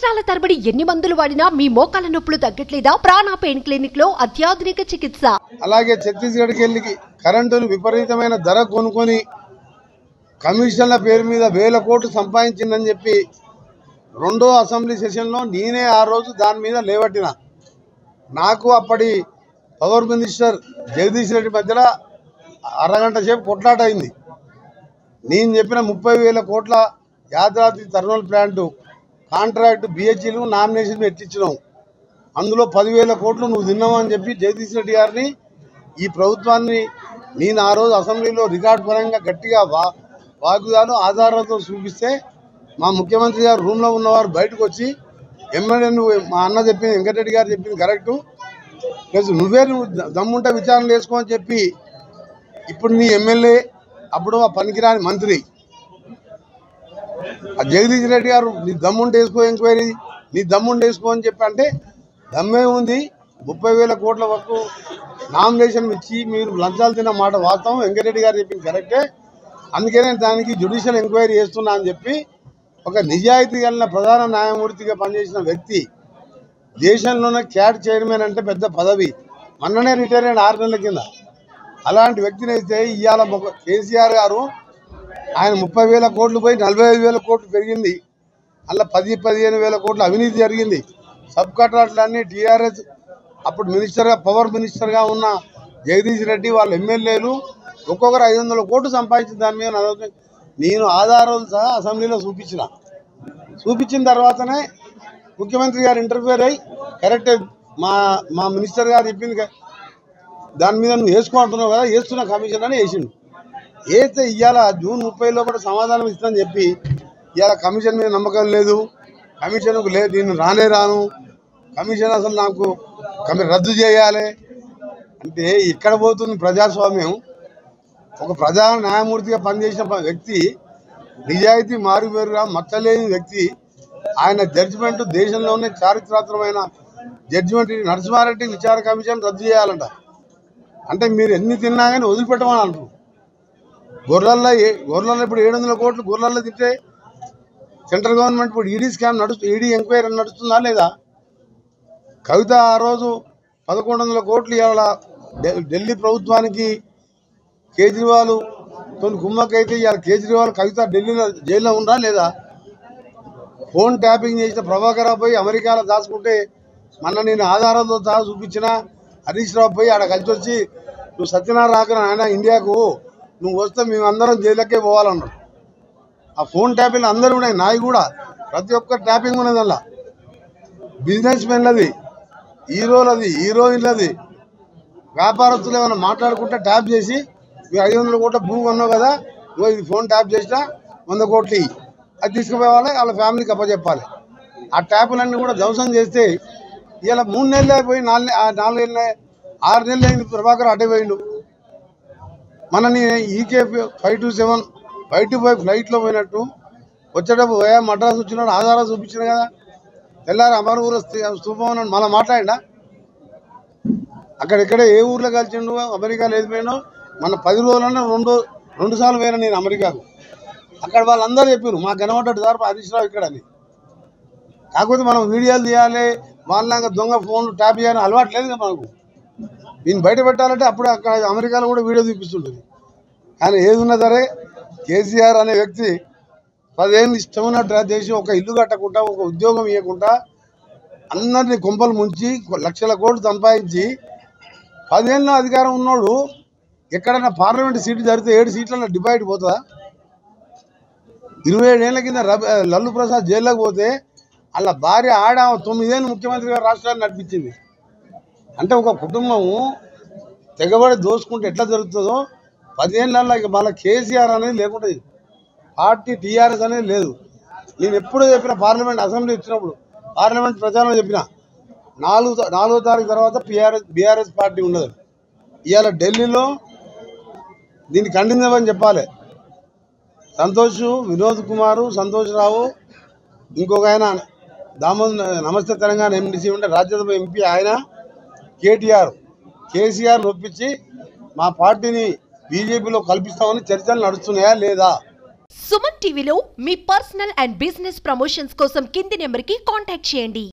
సంవత్సరాల తరబడి ఎన్ని మందులు వాడినా మీ మోకాల నొప్పులు తగ్గట్లేదా? ప్రాణ పెయిన్ క్లినిక్ లో అత్యాధునిక చికిత్స. అలాగే ఛత్తీస్గఢ్కి వెళ్ళి కరెంటును విపరీతమైన ధర కొనుక్కొని కమిషన్ల పేరు మీద వేల కోట్లు సంపాదించిందని చెప్పి రెండో అసెంబ్లీ సెషన్లో నేనే ఆ రోజు దాని మీద లేవట్టిన. నాకు అప్పటి పవర్ మినిస్టర్ జగదీష్ రెడ్డి మధ్యలో అరగంట సేపు కొట్లాట అయింది. నేను చెప్పిన 30,000 కోట్ల యాదాద్రి థర్మల్ ప్లాంటు కాంట్రాక్ట్ బిహెచ్ఈలు నామినేషన్ ఎట్టించినావు, అందులో 10,000 కోట్లు నువ్వు తిన్నావు అని చెప్పి జగదీష్ రెడ్డి గారిని, ఈ ప్రభుత్వాన్ని నేను ఆ రోజు అసెంబ్లీలో రికార్డు పరంగా గట్టిగా వాగ్దాలు ఆధారాలతో చూపిస్తే మా ముఖ్యమంత్రి గారు రూమ్లో ఉన్నవారు బయటకు వచ్చి ఎమ్మెల్యే నువ్వు మా అన్న చెప్పింది వెంకటరెడ్డి గారు చెప్పింది కరెక్టు, ప్లస్ నువ్వు దమ్ముంటే విచారణ చేసుకో అని చెప్పి ఇప్పుడు నీ ఎమ్మెల్యే అప్పుడు ఆ పనికిరాని మంత్రి జగదీష్ రెడ్డి గారు నీ దమ్ముంటే వేసుకో ఎంక్వైరీ, నీ దమ్ముంటే వేసుకో అని చెప్పి అంటే దమ్మే ఉంది. 30,000 కోట్ల వరకు నామినేషన్ ఇచ్చి మీరు లంచాలు తిన్న మాట వాస్తవం, వెంకటరెడ్డి గారు చెప్పింది కరెక్టే, అందుకే నేను దానికి జ్యుడిషియల్ ఎంక్వైరీ చేస్తున్నా అని చెప్పి ఒక నిజాయితీ కలిగిన ప్రధాన న్యాయమూర్తిగా పనిచేసిన వ్యక్తి, దేశంలోనే క్యాట్ చైర్మన్ అంటే పెద్ద పదవి, మొన్ననే రిటైర్ అయిన 6 నెలల కింద, అలాంటి వ్యక్తిని అయితే ఇవాళ కేసీఆర్ గారు ఆయన 30,000 కోట్లు పోయి 45,000 కోట్లు పెరిగింది, అలా 10-15,000 కోట్లు అవినీతి జరిగింది. సబ్ కాంట్రాక్టులన్నీ టీఆర్ఎస్ అప్పుడు మినిస్టర్గా పవర్ మినిస్టర్గా ఉన్న జగదీష్ రెడ్డి వాళ్ళ ఎమ్మెల్యేలు ఒక్కొక్కరు 500 కోట్లు సంపాదించిన దాని మీద నేను ఆధారాలు సహా అసెంబ్లీలో చూపించిన తర్వాతనే ముఖ్యమంత్రి గారు ఇంటర్ఫియర్ అయ్యి కరెక్టే మా మినిస్టర్ గారు చెప్పింది దాని మీద నువ్వు వేసుకుంటున్నావు కదా, వేస్తున్న కమిషన్ అని వేసిండు. వేస్తే ఇవాళ జూన్ 30 లోపల సమాధానం ఇస్తానని చెప్పి ఇవాళ కమిషన్ మీద నమ్మకం లేదు, కమిషన్కు లేదు, నేను రాను, కమిషన్ అసలు నాకు రద్దు చేయాలి అంటే ఇక్కడ పోతుంది ప్రజాస్వామ్యం. ఒక ప్రధాన న్యాయమూర్తిగా పనిచేసిన వ్యక్తి, నిజాయితీ మారుమేరుగా మచ్చలేని వ్యక్తి, ఆయన జడ్జిమెంట్ దేశంలోనే చారిత్రాత్మకమైన జడ్జిమెంట్ నరసింహారెడ్డి విచారణ కమిషన్ రద్దు చేయాలంట. అంటే మీరు ఎన్ని తిన్నా కానీ వదిలిపెట్టమని అంటారు. గొర్రెల్లో ఇప్పుడు 700 కోట్లు గొర్రెల్లో తింటే సెంట్రల్ గవర్నమెంట్ ఇప్పుడు ఈడీ స్కామ్ ఈడీ ఎంక్వైరీ నడుస్తుందా లేదా? కవిత ఆ రోజు 1,100 కోట్లు ఇవాళ ఢిల్లీ ప్రభుత్వానికి కేజ్రీవాల్ తోని కుమ్మకైతే ఇవాళ కేజ్రీవాల్ కవిత ఢిల్లీలో జైల్లో ఉందా లేదా? ఫోన్ ట్యాపింగ్ చేసిన ప్రభాకర్ రావు పోయి అమెరికాలో దాచుకుంటే మొన్న నేను ఆధారాలతో సహా చూపించిన హరీష్ రావు పోయి ఆడ కలిసి వచ్చి నువ్వు సత్యనారాయణ రాకరా ఆయన ఇండియాకు, నువ్వు వస్తే మేమందరం జైలుకే పోవాలన్నారు. ఆ ఫోన్ ట్యాపింగ్ అందరూ ఉన్నాయి, నాయి కూడా ప్రతి ఒక్క ట్యాపింగ్ ఉన్నది. అలా బిజినెస్ మెన్లది, హీరోలది, హీరోయిన్లది, వ్యాపారస్తులు ఏమైనా మాట్లాడుకుంటే ట్యాప్ చేసి 500 కోట్ల భూమి కొన్నావు కదా, ఇది ఫోన్ ట్యాప్ చేసినా 100 కోట్లు అది తీసుకుపోవాలి, వాళ్ళ ఫ్యామిలీకి అప్పచెప్పాలి. ఆ ట్యాపులన్నీ కూడా ధ్వంసం చేస్తే ఇలా 3 నెలలు అయిపోయి 4 నెలలు 6 నెలలు అయింది ప్రభాకర్ అటే పోయిండు. మన ఈకే 527 525 ఫ్లైట్లో పోయినట్టు వచ్చేటప్పుడు మద్రాసు వచ్చినట్టు ఆధారాలు చూపించిన కదా, తెల్లారి అమరవూరు స్థూపం అన్నాడు, మళ్ళీ మాట్లాడిండా? అక్కడెక్కడే ఏ ఊర్లో కలిసిండు, అమెరికాలో ఏది పోయినావు, మన 10 రోజులన్నా 2 సార్లు పోయినా నేను అమెరికాకు. అక్కడ వాళ్ళందరూ చెప్పారు మాకు కనబడ్డట్టు సార్ హరీష్ రావు ఇక్కడ అని. కాకపోతే మనం వీడియోలు తీయాలి, వాళ్ళలాగా దొంగ ఫోన్లు ట్యాప్ చేయాలని అలవాటు లేదు కదా మనకు. దీన్ని బయట పెట్టాలంటే అప్పుడు అక్కడ అమెరికాలో కూడా వీడియో చూపిస్తుంటుంది. కానీ ఏది ఉన్నా సరే కేసీఆర్ అనే వ్యక్తి 10 ఏళ్ళు ఇష్టం ఉన్నట్టు చేసి ఒక ఇల్లు కట్టకుండా, ఒక ఉద్యోగం ఇవ్వకుండా, అందరినీ కొంపలు ముంచి లక్షల కోట్లు సంపాదించి 10 ఏళ్ళ అధికారం ఉన్నోడు ఎక్కడైనా పార్లమెంట్ సీట్లు జరిగితే 7 సీట్లలో డిబైట్ పోతుందా? 27 ఏళ్ల కింద లల్లు ప్రసాద్ జైల్లోకి పోతే వాళ్ళ భార్య 9 ఏళ్ళు ముఖ్యమంత్రిగా రాష్ట్రాన్ని నడిపించింది. అంటే ఒక కుటుంబము తెగబడి దోసుకుంటే ఎట్లా జరుగుతుందో 10 ఏళ్ళల్లో ఇక మళ్ళీ కేసీఆర్ అనేది లేకుండా పార్టీ టీఆర్ఎస్ అనేది లేదు. నేను ఎప్పుడూ చెప్పిన పార్లమెంట్ అసెంబ్లీ ఇచ్చినప్పుడు పార్లమెంట్ ప్రచారంలో చెప్పిన 4వ తారీఖు తర్వాత బీఆర్ఎస్ పార్టీ ఉండదు. ఇవాళ ఢిల్లీలో దీన్ని ఖండించమని చెప్పాలి. సంతోష్, వినోద్ కుమార్, సంతోష్ రావు, ఇంకొక ఆయన నమస్తే తెలంగాణ ఎండిసి ఉంటే రాజ్యసభ ఎంపీ ఆయన కేసీఆర్ నొప్పించి మా పార్టీని బీజేపీలో కల్పిస్తామని చర్చలు నడుస్తున్నాయా లేదా? సుమన్ టీవీలో మీ పర్సనల్ అండ్ బిజినెస్ ప్రమోషన్స్ కోసం కింది నెంబర్కి కాంటాక్ట్ చేయండి.